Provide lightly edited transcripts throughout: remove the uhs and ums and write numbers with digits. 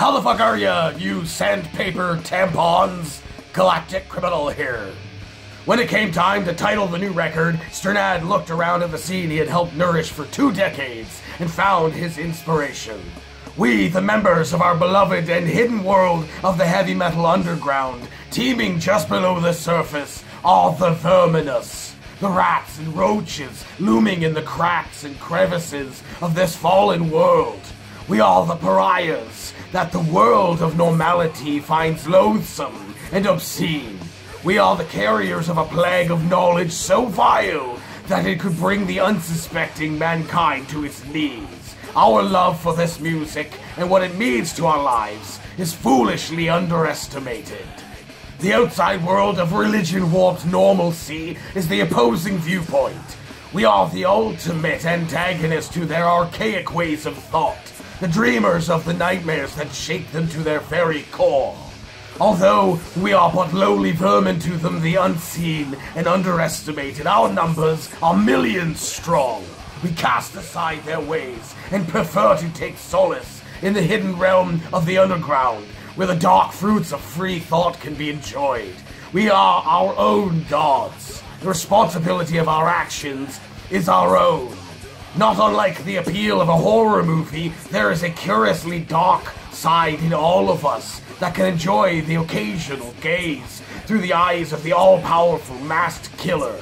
How the fuck are ya, you sandpaper tampons? Galactic Criminal here. When it came time to title the new record, Sternad looked around at the scene he had helped nourish for 2 decades and found his inspiration. We, the members of our beloved and hidden world of the heavy metal underground, teeming just below the surface, are the verminous. The rats and roaches looming in the cracks and crevices of this fallen world. We are the pariahs that the world of normality finds loathsome and obscene. We are the carriers of a plague of knowledge so vile that it could bring the unsuspecting mankind to its knees. Our love for this music and what it means to our lives is foolishly underestimated. The outside world of religion-warped normalcy is the opposing viewpoint. We are the ultimate antagonist to their archaic ways of thought, the dreamers of the nightmares that shake them to their very core. Although we are but lowly vermin to them, the unseen and underestimated, our numbers are millions strong. We cast aside their ways and prefer to take solace in the hidden realm of the underground, where the dark fruits of free thought can be enjoyed. We are our own gods. The responsibility of our actions is our own. Not unlike the appeal of a horror movie, there is a curiously dark side in all of us that can enjoy the occasional gaze through the eyes of the all-powerful masked killer.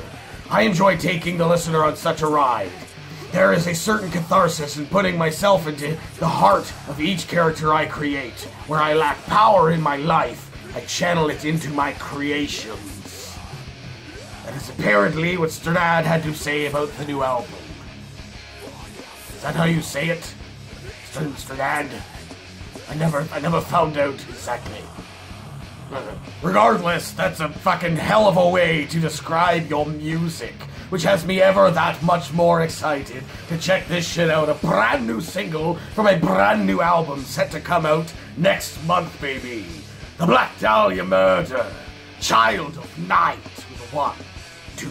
I enjoy taking the listener on such a ride. There is a certain catharsis in putting myself into the heart of each character I create. Where I lack power in my life, I channel it into my creations. That is apparently what Sternad had to say about the new album. Is that how you say it? Sternad? I never found out exactly. Regardless, that's a fucking hell of a way to describe your music, which has me ever that much more excited to check this shit out. A brand new single from a brand new album set to come out next month, baby. The Black Dahlia Murder. Child of Night with a 1, 2.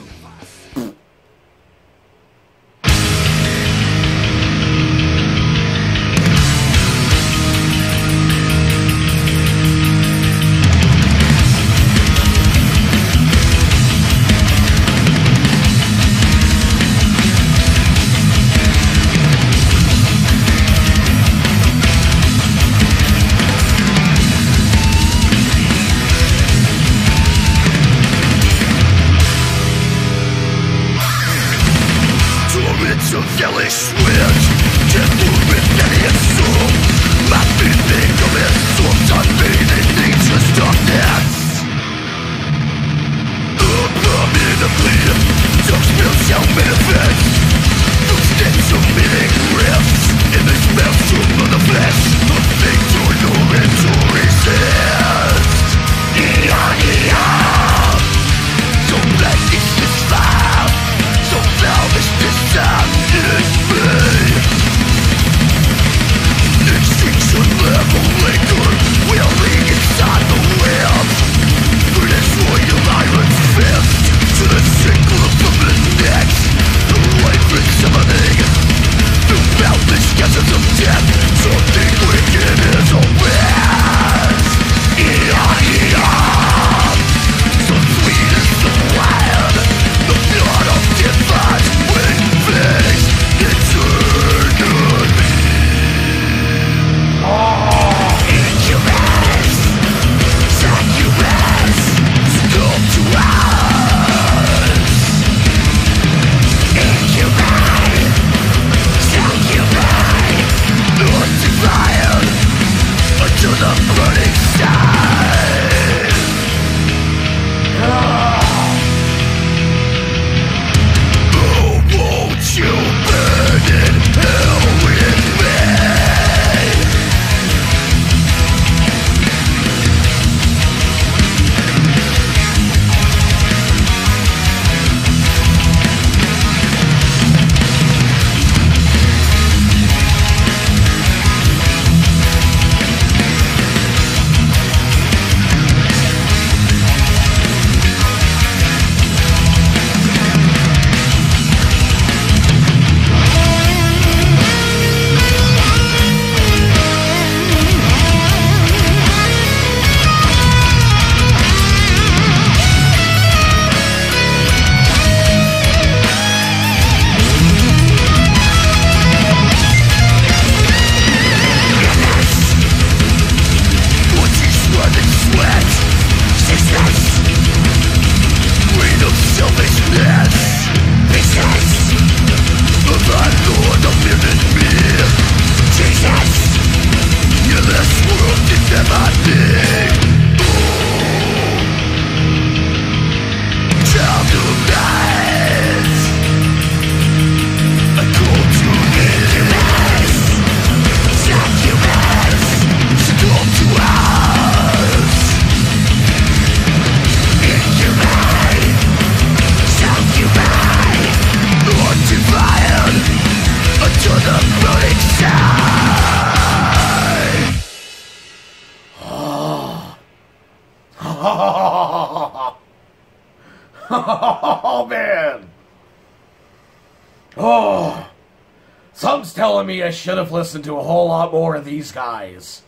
telling me I should have listened to a whole lot more of these guys.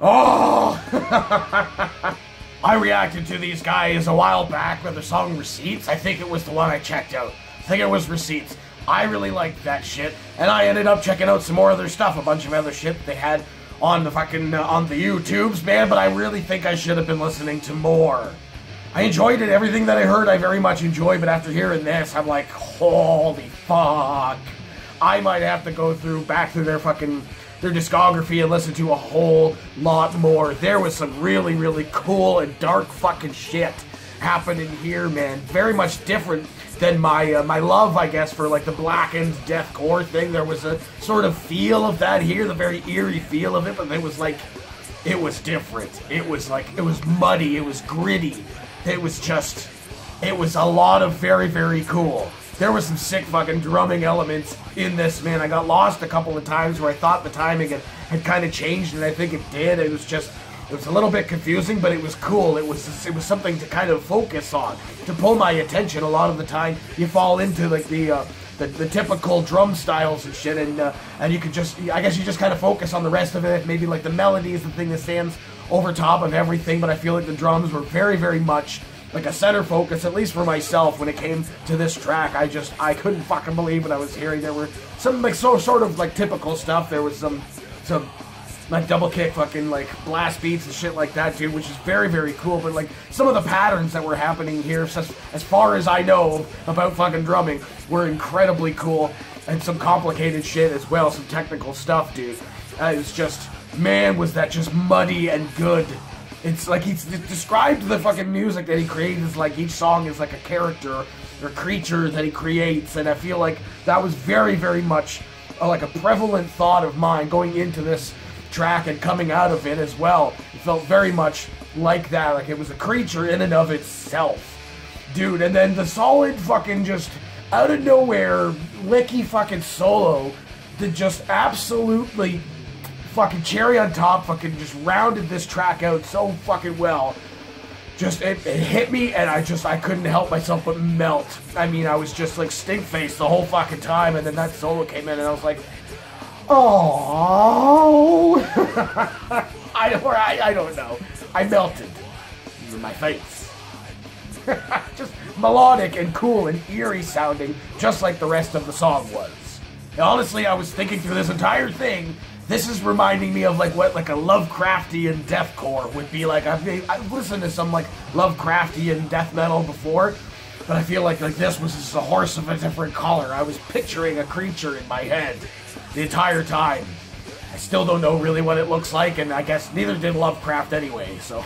Oh! I reacted to these guys a while back with their song Receipts. I think it was the one I checked out. I think it was Receipts. I really liked that shit, and I ended up checking out some more of their stuff, a bunch of other shit that they had on the fucking, on the YouTubes, man, but I really think I should have been listening to more. I enjoyed it, everything that I heard I very much enjoyed, but after hearing this, I'm like, holy fuck. I might have to go back through their discography and listen to a whole lot more. There was some really, really cool and dark fucking shit happening here, man. Very much different than my my love, I guess, for like the blackened deathcore thing. There was a sort of feel of that here, the very eerie feel of it, but it was like, it was different. It was like, it was muddy, it was gritty. It was just, it was a lot of very, very cool. There was some sick fucking drumming elements in this, man. I got lost a couple of times where I thought the timing had kind of changed, and I think it did. It was just, it was a little bit confusing, but it was cool. It was something to kind of focus on, to pull my attention. A lot of the time, you fall into like the typical drum styles and shit, and you could just, I guess you just kind of focus on the rest of it. Maybe like the melody is the thing that stands over top of everything, but I feel like the drums were very, very much like a center focus, at least for myself, when it came to this track. I couldn't fucking believe what I was hearing. There were some like sort of like typical stuff. There was some like double kick fucking like blast beats and shit like that, dude, which is very, very cool. But like some of the patterns that were happening here, as far as I know about fucking drumming, were incredibly cool, and some complicated shit as well, some technical stuff, dude. It was just, man, was that just muddy and good. It's like he's described the fucking music that he created as like each song is like a character or creature that he creates, and I feel like that was very, very much like a prevalent thought of mine going into this track and coming out of it as well. It felt very much like that, like it was a creature in and of itself, dude. And then the solid fucking just out of nowhere licky fucking solo that just absolutely fucking cherry on top fucking just rounded this track out so fucking well. Just, it hit me, and I couldn't help myself but melt. I mean, I was just like stink-faced the whole fucking time, and then that solo came in, and I was like, oh. I don't know. I melted in my face. Just melodic and cool and eerie sounding, just like the rest of the song was. And honestly, I was thinking through this entire thing, this is reminding me of like what like a Lovecraftian deathcore would be like. I've listened to some like Lovecraftian death metal before, but I feel like this was just a horse of a different color. I was picturing a creature in my head the entire time. I still don't know really what it looks like, and I guess neither did Lovecraft anyway, so.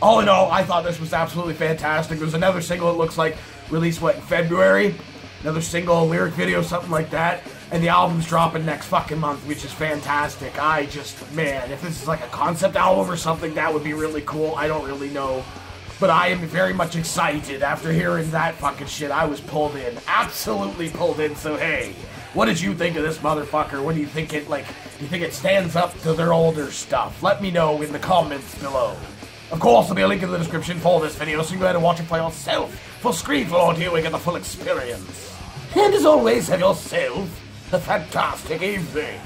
All in all, I thought this was absolutely fantastic. There's another single, it looks like, released, what, in February? Another single, lyric video, something like that. And the album's dropping next fucking month, which is fantastic. Man, if this is like a concept album or something, that would be really cool. I don't really know. But I am very much excited after hearing that fucking shit. I was pulled in. Absolutely pulled in, so hey. What did you think of this motherfucker? What do you think it, like, do you think it stands up to their older stuff? Let me know in the comments below. Of course, there'll be a link in the description for this video, so you can go ahead and watch it for yourself. Full screen for audio and get the full experience. And as always, have yourself a fantastic evening.